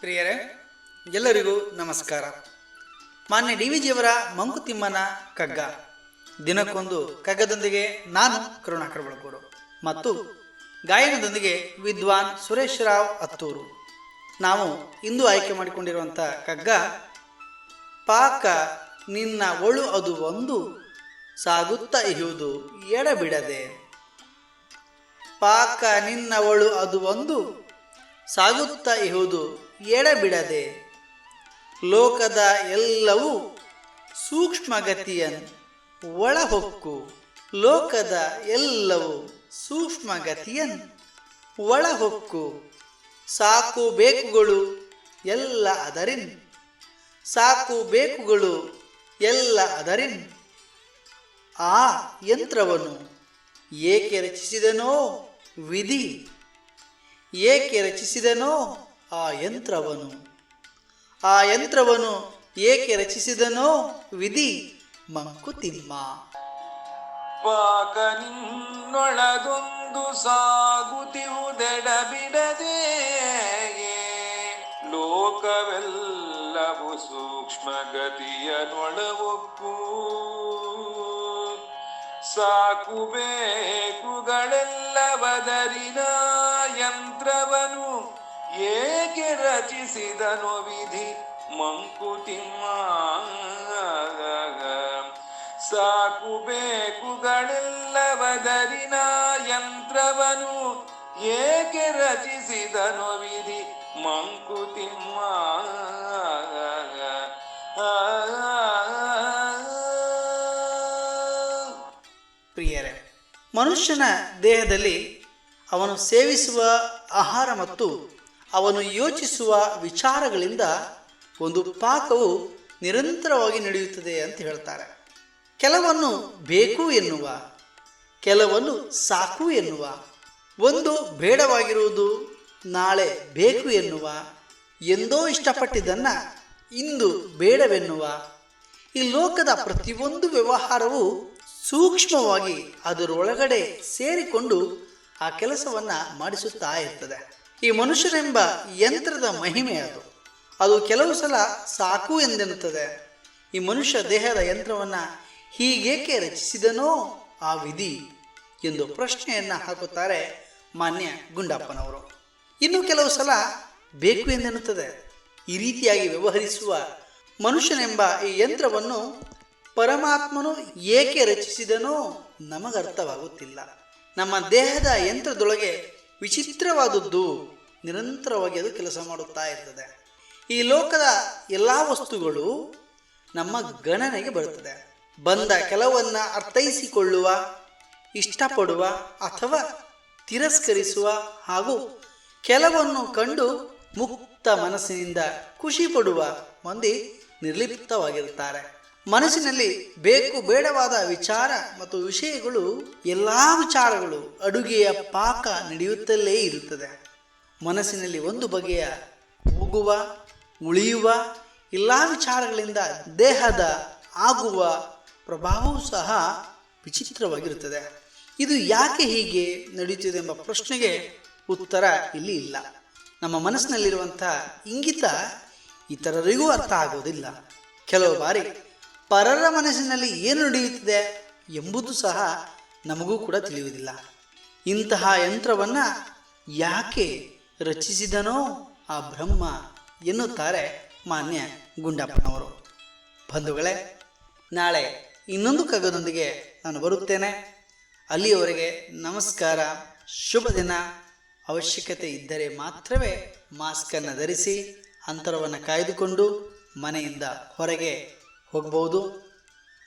ಪ್ರಿಯರೇ, ಎಲ್ಲರಿಗೂ ನಮಸ್ಕಾರ. ಮಾನ್ಯ ಡಿ.ವಿ.ಜಿಯವರ ಮಂಕುತಿಮ್ಮನ ಕಗ್ಗ. ದಿನಕ್ಕೊಂದು ಕಗ್ಗದೊಂದಿಗೆ ನಾನು ಕರುಣಾಕರ ಬಳಗೂರು ಮತ್ತು ಗಾಯನದೊಂದಿಗೆ ವಿದ್ವಾನ್ ಸುರೇಶ್ ರಾವ್ ಅತ್ತೂರು. ನಾವು ಇಂದು ಆಯ್ಕೆ ಮಾಡಿಕೊಂಡಿರುವಂಥ ಕಗ್ಗ ಪಾಕ ನಿನ್ನ ಒಳು ಅದು ಒಂದು ಸಾಗುತ್ತಾ ಇಹುದು ಎಡಬಿಡದೆ. ಪಾಕ ನಿನ್ನ ಒಳು ಅದು ಒಂದು ಸಾಗುತ್ತಾ ಇಹುದು ಎಡಬಿಡದೆ. ಲೋಕದ ಎಲ್ಲವೂ ಸೂಕ್ಷ್ಮಗತಿಯನ್ ಒಳಹೊಕ್ಕು. ಲೋಕದ ಎಲ್ಲವೂ ಸೂಕ್ಷ್ಮಗತಿಯನ್ ಒಳಹೊಕ್ಕು. ಸಾಕು ಬೇಕುಗಳು ಎಲ್ಲ ಅದರಿನ್. ಸಾಕು ಬೇಕುಗಳು ಎಲ್ಲ ಅದರಿನ್. ಆ ಯಂತ್ರವನ್ನು ಏಕೆ ರಚಿಸಿದನೋ ವಿಧಿ. ಏಕೆ ರಚಿಸಿದನೋ ಆ ಯಂತ್ರವನ್ನು. ಆ ಯಂತ್ರವನ್ನು ಏಕೆ ರಚಿಸಿದನೋ ವಿಧಿ ಮಂಕುತಿಮ್ಮ. ಪಾಕ ನಿನ್ನೊಳದೊಂದು ಸಾಗುತ್ತಿಹುದೆಡಬಿಡದೆ. ಲೋಕವೆಲ್ಲವೂ ಸೂಕ್ಷ್ಮಗತಿಯನೊಳವೊಕ್ಕು. ಸಾಕು ಬೇಕುಗಳೆಲ್ಲವದರಿನ ಯಂತ್ರವನು ಏಕೆ ರಚಿಸಿದನು ವಿಧಿ ಮಂಕುತಿಮ್ಮ. ಸಾಕು ಬೇಕುಗಳೆಲ್ಲವದರಿನ ಯಂತ್ರವನು ಏಕೆ ರಚಿಸಿದನು ವಿಧಿ ಮಂಕುತಿಮ್ಮ. ಪ್ರಿಯರೇ, ಮನುಷ್ಯನ ದೇಹದಲ್ಲಿ ಅವನು ಸೇವಿಸುವ ಆಹಾರ ಮತ್ತು ಅವನು ಯೋಚಿಸುವ ವಿಚಾರಗಳಿಂದ ಒಂದು ಪಾಕವು ನಿರಂತರವಾಗಿ ನಡೆಯುತ್ತದೆ ಅಂತ ಹೇಳ್ತಾರೆ. ಕೆಲವನ್ನು ಬೇಕು ಎನ್ನುವ, ಕೆಲವನ್ನು ಸಾಕು ಎನ್ನುವ, ಒಂದು ಬೇಡವಾಗಿರುವುದು ನಾಳೆ ಬೇಕು ಎನ್ನುವ, ಎಂದೋ ಇಷ್ಟಪಟ್ಟಿದ್ದನ್ನು ಇಂದು ಬೇಡವೆನ್ನುವ, ಈ ಲೋಕದ ಪ್ರತಿಯೊಂದು ವ್ಯವಹಾರವು ಸೂಕ್ಷ್ಮವಾಗಿ ಅದರೊಳಗಡೆ ಸೇರಿಕೊಂಡು ಆ ಕೆಲಸವನ್ನು ಮಾಡಿಸುತ್ತಾ ಇರ್ತದೆ. ಈ ಮನುಷ್ಯನೆಂಬ ಯಂತ್ರದ ಮಹಿಮೆ ಅದು. ಅದು ಕೆಲವು ಸಲ ಸಾಕು ಎಂದೆನ್ನುತ್ತದೆ. ಈ ಮನುಷ್ಯ ದೇಹದ ಯಂತ್ರವನ್ನು ಹೀಗೇಕೆ ರಚಿಸಿದನೋ ಆ ವಿಧಿ ಎಂದು ಪ್ರಶ್ನೆಯನ್ನು ಹಾಕುತ್ತಾರೆ ಮಾನ್ಯ ಗುಂಡಪ್ಪನವರು. ಇನ್ನು ಕೆಲವು ಸಲ ಬೇಕು ಎಂದೆನ್ನುತ್ತದೆ. ಈ ರೀತಿಯಾಗಿ ವ್ಯವಹರಿಸುವ ಮನುಷ್ಯನೆಂಬ ಈ ಯಂತ್ರವನ್ನು ಪರಮಾತ್ಮನು ಏಕೆ ರಚಿಸಿದನೋ ನಮಗರ್ಥವಾಗುತ್ತಿಲ್ಲ. ನಮ್ಮ ದೇಹದ ಯಂತ್ರದೊಳಗೆ ವಿಚಿತ್ರವಾದದ್ದು ನಿರಂತರವಾಗಿ ಅದು ಕೆಲಸ ಮಾಡುತ್ತಾ ಇರ್ತದೆ. ಈ ಲೋಕದ ಎಲ್ಲ ವಸ್ತುಗಳು ನಮ್ಮ ಗಣನೆಗೆ ಬರುತ್ತದೆ. ಬಂದ ಕೆಲವನ್ನು ಅರ್ಥೈಸಿಕೊಳ್ಳುವ, ಇಷ್ಟಪಡುವ ಅಥವಾ ತಿರಸ್ಕರಿಸುವ ಹಾಗೂ ಕೆಲವನ್ನು ಕಂಡು ಮುಕ್ತ ಮನಸ್ಸಿನಿಂದ ಖುಷಿ ಪಡುವ ಮಂದಿ ನಿರ್ಲಿಪ್ತವಾಗಿರುತ್ತಾರೆ. ಮನಸ್ಸಿನಲ್ಲಿ ಬೇಕು ಬೇಡವಾದ ವಿಚಾರ ಮತ್ತು ವಿಷಯಗಳು, ಎಲ್ಲ ವಿಚಾರಗಳು ಅಡುಗೆಯ ಪಾಕ ನಡೆಯುತ್ತಲೇ ಇರುತ್ತದೆ. ಮನಸ್ಸಿನಲ್ಲಿ ಒಂದು ಬಗೆಯ ಹೋಗುವ ಉಳಿಯುವ ಎಲ್ಲ ವಿಚಾರಗಳಿಂದ ದೇಹದ ಆಗುವ ಪ್ರಭಾವವೂ ಸಹ ವಿಚಿತ್ರವಾಗಿರುತ್ತದೆ. ಇದು ಯಾಕೆ ಹೀಗೆ ನಡೆಯುತ್ತಿದೆ ಎಂಬ ಪ್ರಶ್ನೆಗೆ ಉತ್ತರ ಇಲ್ಲಿ ಇಲ್ಲ. ನಮ್ಮ ಮನಸ್ಸಿನಲ್ಲಿರುವಂಥ ಇಂಗಿತ ಇತರರಿಗೂ ಅರ್ಥ ಆಗೋದಿಲ್ಲ. ಕೆಲವು ಬಾರಿ ಪರರ ಮನಸ್ಸಿನಲ್ಲಿ ಏನು ನಡೆಯುತ್ತಿದೆ ಎಂಬುದು ಸಹ ನಮಗೂ ಕೂಡ ತಿಳಿಯುವುದಿಲ್ಲ. ಇಂತಹ ಯಂತ್ರವನ್ನು ಯಾಕೆ ರಚಿಸಿದನೋ ಆ ಬ್ರಹ್ಮ ಎನ್ನುತ್ತಾರೆ ಮಾನ್ಯ ಗುಂಡಪ್ಪನವರು. ಬಂಧುಗಳೇ, ನಾಳೆ ಇನ್ನೊಂದು ಕಗ್ಗದೊಂದಿಗೆ ನಾನು ಬರುತ್ತೇನೆ. ಅಲ್ಲಿಯವರೆಗೆ ನಮಸ್ಕಾರ, ಶುಭ ದಿನ. ಅವಶ್ಯಕತೆ ಇದ್ದರೆ ಮಾತ್ರವೇ ಮಾಸ್ಕನ್ನು ಧರಿಸಿ ಅಂತರವನ್ನು ಕಾಯ್ದುಕೊಂಡು ಮನೆಯಿಂದ ಹೊರಗೆ ಹೋಗಬಹುದು.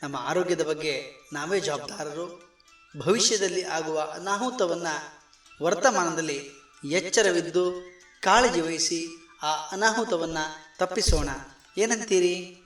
ನಮ್ಮ ಆರೋಗ್ಯದ ಬಗ್ಗೆ ನಾವೇ ಜವಾಬ್ದಾರರು. ಭವಿಷ್ಯದಲ್ಲಿ ಆಗುವ ಅನಾಹುತವನ್ನು ವರ್ತಮಾನದಲ್ಲಿ ಎಚ್ಚರವಿದ್ದು ಕಾಳಜಿ ವಹಿಸಿ ಆ ಅನಾಹುತವನ್ನು ತಪ್ಪಿಸೋಣ. ಏನಂತೀರಿ?